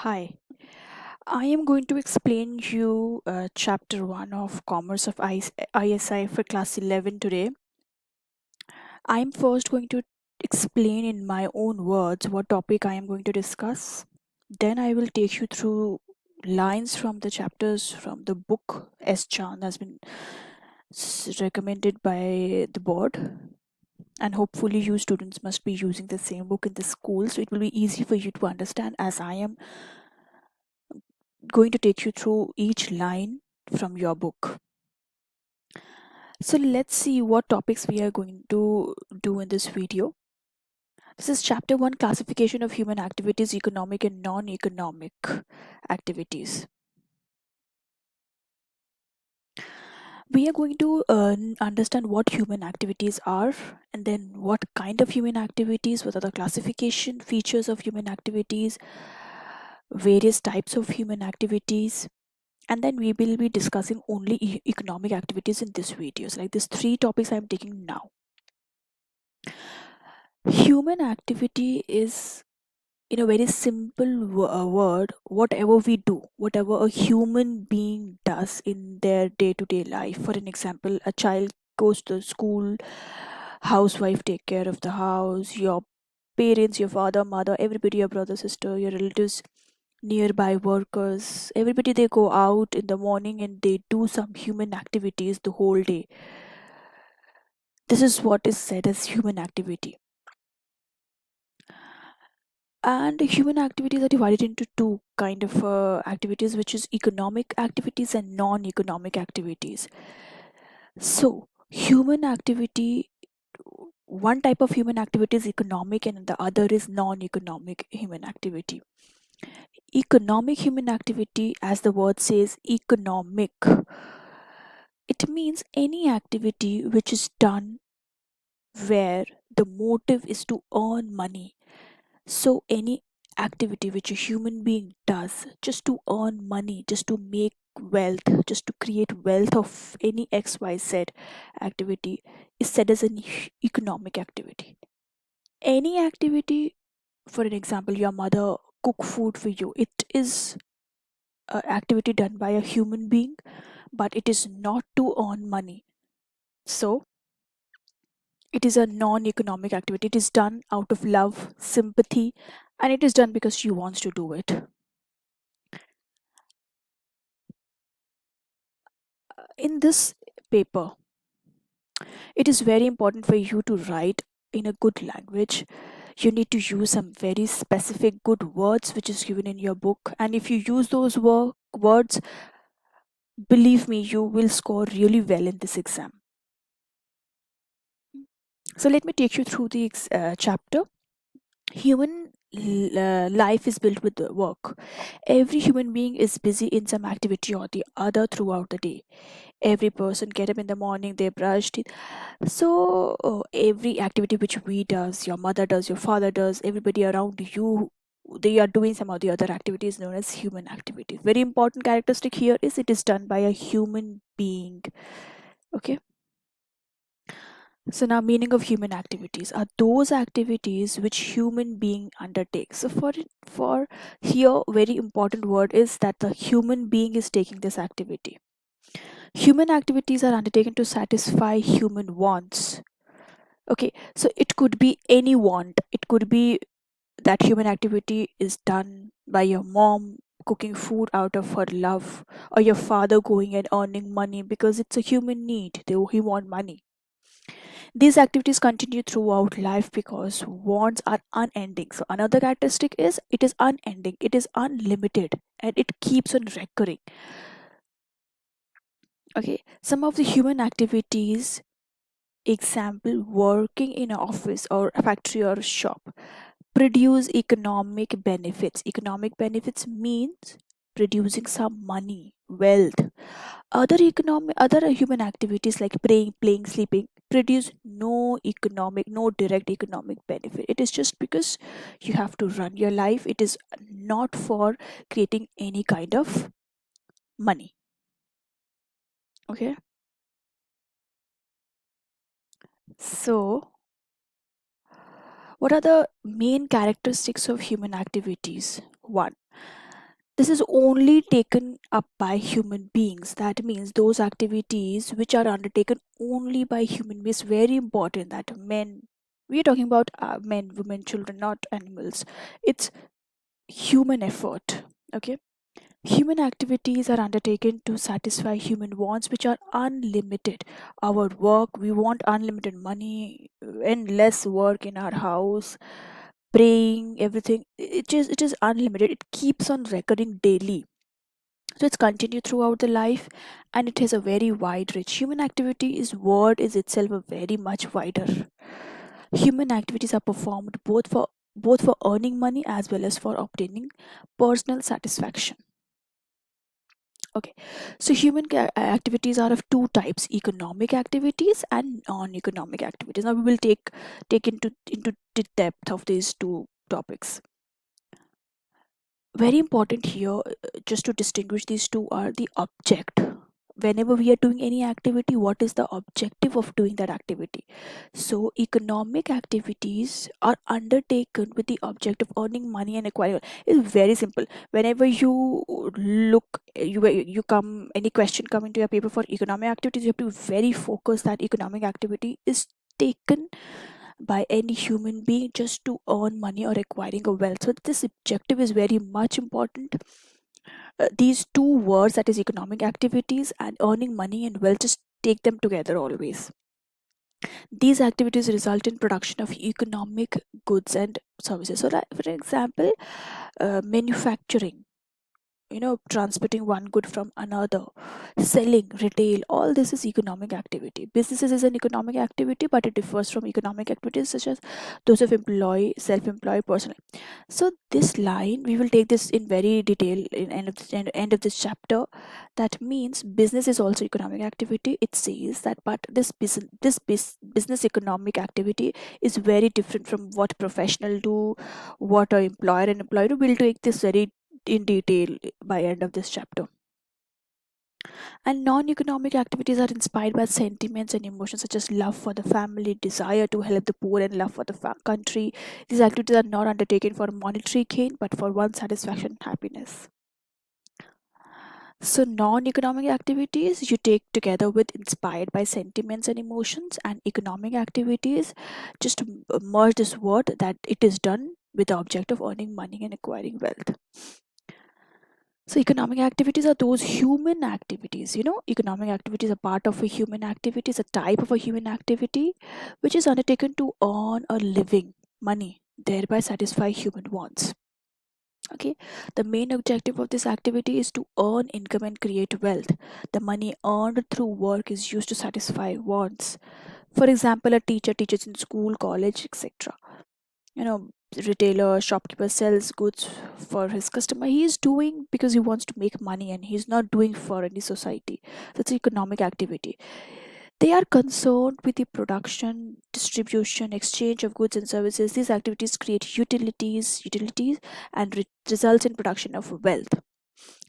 Hi, I am going to explain you chapter 1 of Commerce of ISI for class 11 today. I am first going to explain in my own words what topic I am going to discuss. Then I will take you through lines from the chapters from the book S. Chan has been recommended by the board, and hopefully you students must be using the same book in the school, so it will be easy for you to understand as I am going to take you through each line from your book. So let's see what topics we are going to do in this video. This is chapter 1, classification of human activities, economic and non-economic activities. We are going to understand what human activities are, and then what kind of human activities, what are the classification features of human activities, various types of human activities, and then we will be discussing only economic activities in this videos, like these three topics I'm taking now. Human activity is, in a very simple word, whatever we do, whatever a human being does in their day-to-day life. For an example, a child goes to school, housewife take care of the house, your parents, your father, mother, everybody, your brother, sister, your relatives, nearby workers, everybody, they go out in the morning and they do some human activities the whole day. This is what is said as human activity. And human activities are divided into two kind of activities, which is economic activities and non-economic activities. So human activity, one type of human activity is economic and the other is non-economic human activity. Economic human activity, as the word says, economic, it means any activity which is done where the motive is to earn money. So, any activity which a human being does just to earn money, just to make wealth, just to create wealth of any XYZ activity is said as an economic activity. Any activity, for an example, your mother cook food for you, it is an activity done by a human being, but it is not to earn money. So, it is a non economic activity. It is done out of love, sympathy, and it is done because she wants to do it. In this paper, it is very important for you to write in a good language. You need to use some very specific good words which is given in your book. And if you use those words, believe me, you will score really well in this exam. So let me take you through the chapter. Human life is built with the work. Every human being is busy in some activity or the other throughout the day. Every person get up in the morning, they brush teeth. So every activity which we does, your mother does, your father does, everybody around you, they are doing some of the other activities known as human activities. Very important characteristic here is it is done by a human being. Okay. So now meaning of human activities are those activities which human being undertakes. So for here very important word is that the human being is taking this activity. Human activities are undertaken to satisfy human wants. Okay, so it could be any want. It could be that human activity is done by your mom cooking food out of her love, or your father going and earning money because it's a human need. He want money. These activities continue throughout life because wants are unending. So another characteristic is it is unending, it is unlimited, and it keeps on recurring. Okay, some of the human activities, example, working in an office or a factory or a shop, produce economic benefits. Economic benefits means producing some money, wealth. Other human activities like praying, playing, sleeping produce no direct economic benefit. It is just because you have to run your life. It is not for creating any kind of money. Okay. So what are the main characteristics of human activities? One, This is only taken up by human beings. That means those activities which are undertaken only by human beings. Very important that men, we are talking about men, women, children, not animals. It's human effort. Okay. Human activities are undertaken to satisfy human wants, which are unlimited. Our work, we want unlimited money, endless work in our house, praying, everything. It is unlimited. It keeps on recurring daily. So it's continued throughout the life, and it has a very wide reach. Human activity is word is itself a very much wider. Human activities are performed both for earning money as well as for obtaining personal satisfaction. Okay, so activities are of two types: economic activities and non-economic activities. Now we will take into the depth of these two topics. Very important here, just to distinguish these two, are the object. Whenever we are doing any activity, what is the objective of doing that activity? So economic activities are undertaken with the object of earning money and acquiring. It's very simple. Whenever you look, you come, any question come into your paper for economic activities, you have to be very focused that economic activity is taken by any human being just to earn money or acquiring a wealth. So this objective is very much important. These two words, that is economic activities and earning money and wealth, just take them together always. These activities result in production of economic goods and services. So like, for example, manufacturing, transporting one good from another, selling, retail, all this is economic activity. Businesses is an economic activity, but it differs from economic activities such as those of employee, self-employed person. So this line, we will take this in very detail in end of this chapter. That means business is also economic activity. It says that, but business economic activity is very different from what professional do, what a employer and employee do. We'll take this very in detail by end of this chapter. And non-economic activities are inspired by sentiments and emotions such as love for the family, desire to help the poor, and love for the country. These activities are not undertaken for monetary gain but for one's satisfaction and happiness. So, non-economic activities you take together with inspired by sentiments and emotions, and economic activities just merge this word that it is done with the object of earning money and acquiring wealth. So, economic activities are those human activities. Economic activities are part of a human activity, it's a type of a human activity which is undertaken to earn a living, money, thereby satisfy human wants. Okay, the main objective of this activity is to earn income and create wealth. The money earned through work is used to satisfy wants. For example, a teacher teaches in school, college, etc. you know Retailer, shopkeeper sells goods for his customer. He is doing because he wants to make money, and he's not doing for any society. That's economic activity. They are concerned with the production, distribution, exchange of goods and services. These activities create utilities and result in production of wealth.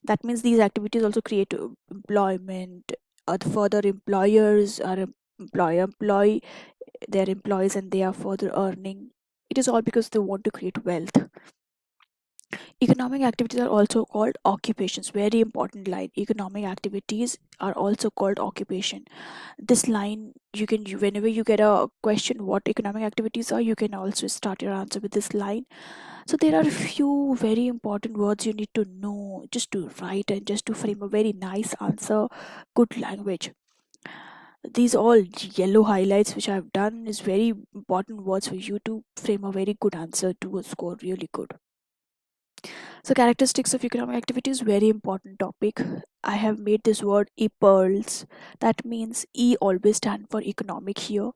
That means these activities also create employment. The further employers are employ their employees, and they are further earning. It is all because they want to create wealth. Economic activities are also called occupations. Very important line. Economic activities are also called occupation. This line, whenever you get a question what economic activities are, you can also start your answer with this line. So there are a few very important words you need to know just to write and just to frame a very nice answer. Good language. These all yellow highlights which I've done is very important words for you to frame a very good answer to score really good. So characteristics of economic activity is very important topic. I have made this word e pearls. That means E always stand for economic here.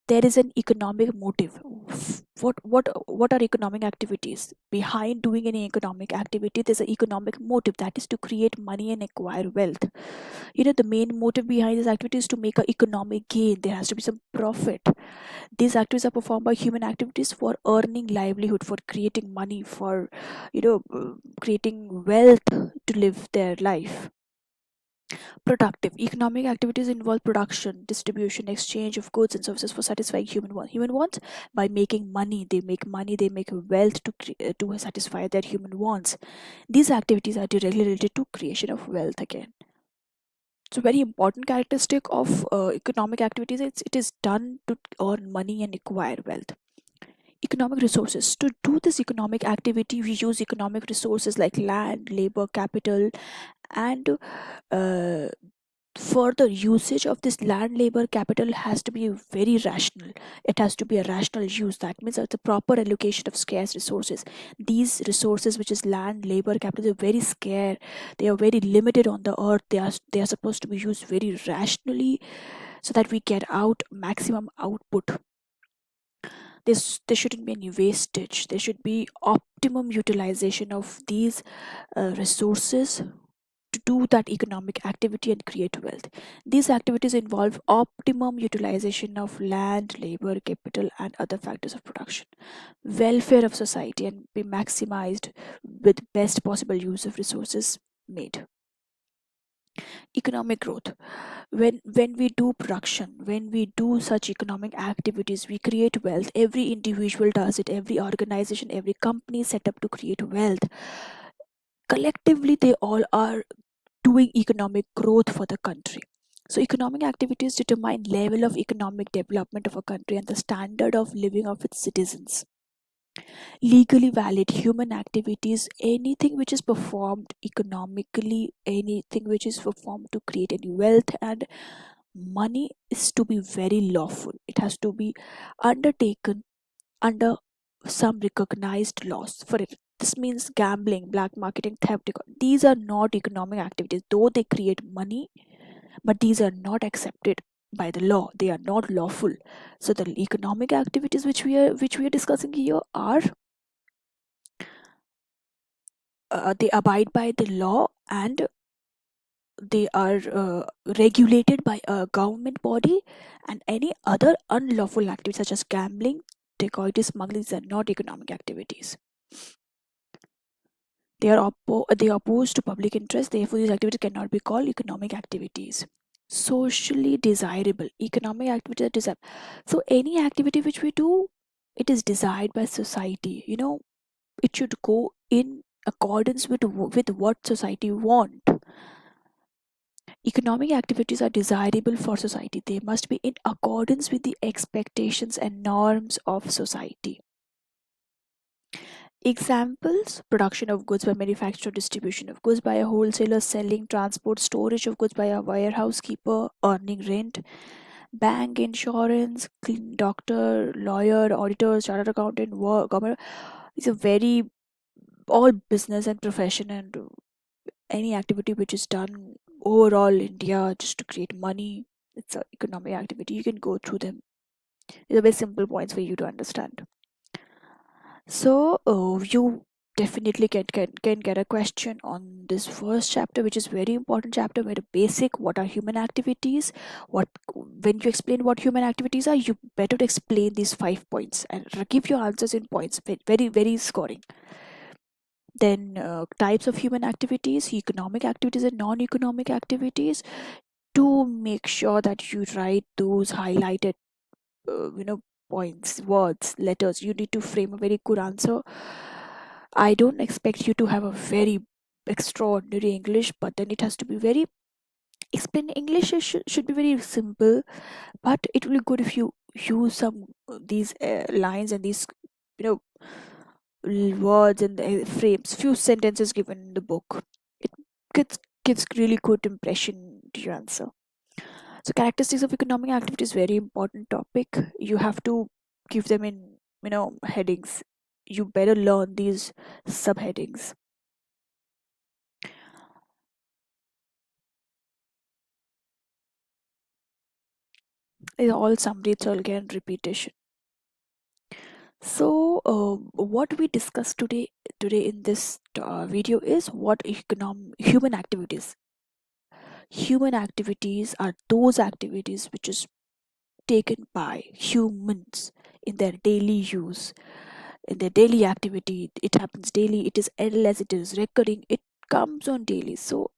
There is an economic motive. What are economic activities? Behind doing any economic activity, there's an economic motive, that is to create money and acquire wealth. The main motive behind this activity is to make an economic gain. There has to be some profit. These activities are performed by human activities for earning livelihood, for creating money, for creating wealth to live their life. Productive. Economic activities involve production, distribution, exchange of goods and services for satisfying human wants. By making money, they make wealth to satisfy their human wants. These activities are directly related to creation of wealth again. So very important characteristic of economic activities, it is done to earn money and acquire wealth. Economic resources. To do this economic activity, we use economic resources like land, labor, capital, and uh, further usage of this land, labor, capital has to be very rational. It has to be a rational use. That means it's a proper allocation of scarce resources. These resources, which is land, labor, capital, are very scarce. They are very limited on the earth. They are supposed to be used very rationally so that we get out maximum output. There shouldn't be any wastage. There should be optimum utilization of these resources to do that economic activity and create wealth. These activities involve optimum utilization of land, labor, capital, and other factors of production. Welfare of society and be maximized with best possible use of resources made. Economic growth. When we do production, when we do such economic activities, we create wealth. Every individual does it, every organization, every company is set up to create wealth. Collectively, they all are doing economic growth for the country. So economic activities determine level of economic development of a country and the standard of living of its citizens. Legally valid human activities, anything which is performed economically, anything which is performed to create any wealth and money, is to be very lawful. It has to be undertaken under some recognized laws. For it, this means gambling, black marketing, theft. These are not economic activities, though they create money, but these are not accepted by the law. They are not lawful. So the economic activities which we are discussing here are they abide by the law and they are regulated by a government body, and any other unlawful activities such as gambling, dacoity, smuggling, these are not economic activities. They are opposed to public interest, therefore these activities cannot be called economic activities. Socially desirable. Economic activities are desirable. So any activity which we do, it is desired by society. It should go in accordance with what society want. Economic activities are desirable for society. They must be in accordance with the expectations and norms of society. Examples: production of goods by manufacturer, distribution of goods by a wholesaler, selling, transport, storage of goods by a warehouse keeper, earning rent, bank, insurance, doctor, lawyer, auditor, chartered accountant, government. It's a very all business and profession and any activity which is done overall India just to create money. It's an economic activity. You can go through them. These are very simple points for you to understand. So you definitely can get a question on this first chapter, which is very important chapter, very basic. What are human activities? What When you explain what human activities are, you better explain these 5 points and give your answers in points. Very very scoring. Then types of human activities, economic activities and non-economic activities. To make sure that you write those highlighted points, words, letters, you need to frame a very good answer. I don't expect you to have a very extraordinary English, but then it has to be very explain English should be very simple, but it will be good if you use some these lines and these you know words and frames, few sentences given in the book. It gives really good impression to your answer. So characteristics of economic activity is very important topic. You have to give them in headings. You better learn these subheadings. It's all summary, it's all again repetition. So what we discussed today in this video is what human activities. Human activities are those activities which is taken by humans in their daily use, in their daily activity. It happens daily, it is endless, it is recurring, it comes on daily. So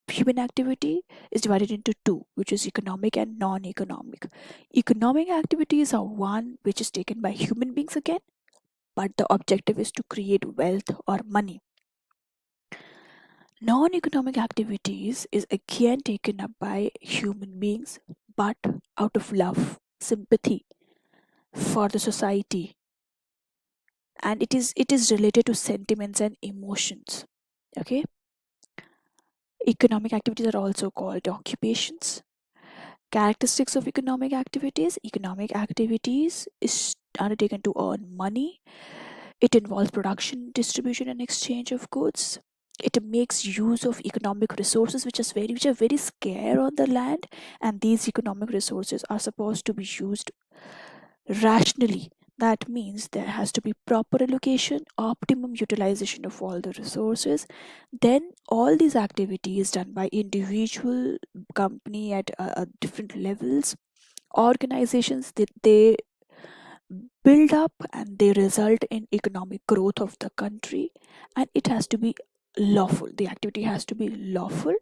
human activity is divided into two, which is economic and non-economic. Economic activities are one which is taken by human beings again, but the objective is to create wealth or money. Non-economic activities is again taken up by human beings, but out of love, sympathy for the society, and it is related to sentiments and emotions. Okay, economic activities are also called occupations. Characteristics of economic activities is undertaken to earn money. It involves production, distribution, and exchange of goods. It makes use of economic resources which are very scarce on the land, and these economic resources are supposed to be used rationally. That means there has to be proper allocation, optimum utilization of all the resources. Then all these activities done by individual company at different levels, organizations, that they build up and they result in economic growth of the country, and it has to be lawful. The activity has to be lawful,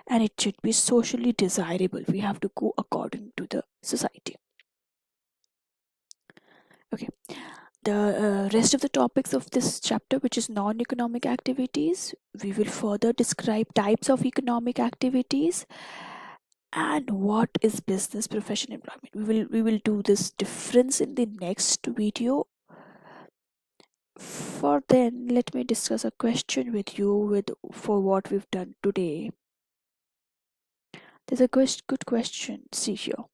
and it should be socially desirable. We have to go according to the society. Okay, the rest of the topics of this chapter, which is non-economic activities, we will further describe types of economic activities and what is business, profession, employment. We will do this difference in the next video. For then, let me discuss a question with you with for what we've done today. There's a good question. See here.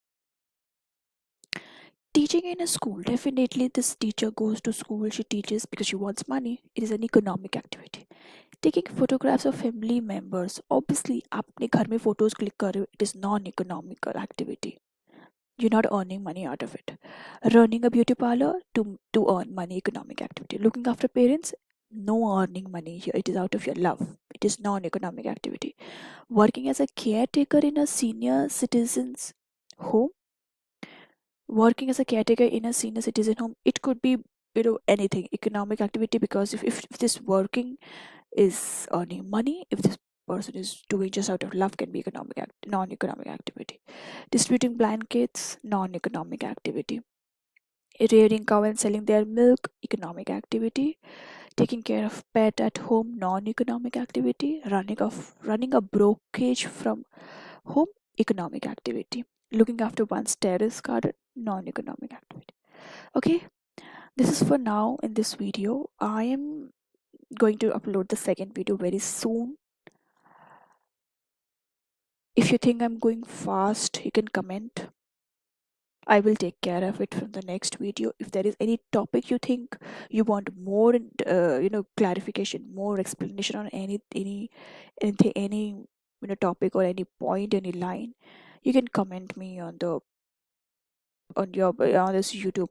Teaching in a school, definitely this teacher goes to school, she teaches because she wants money. It is an economic activity. Taking photographs of family members, obviously आपने घर में photos click कर रहे हो, it is non-economical activity. You're not earning money out of it. Running a beauty parlor to earn money, economic activity. Looking after parents, no earning money here. It is out of your love. It is non-economic activity. Working as a caretaker in a senior citizens home, working as a caretaker in a senior citizen home, it could be anything economic activity, because if this working is earning money, if this person is doing just out of love, can be non-economic activity. Distributing blankets, non-economic activity. Rearing cow and selling their milk, economic activity. Taking care of pet at home, non-economic activity. Running a brokerage from home, economic activity. Looking after one's terrace garden, non-economic activity. Okay, this is for now in this video. I am going to upload the second video very soon. If you think I'm going fast, you can comment. I will take care of it from the next video. If there is any topic you think you want more, clarification, more explanation on anything, any topic or any point, any line, you can comment me on this YouTube.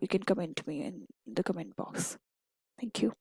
You can comment me in the comment box. Thank you.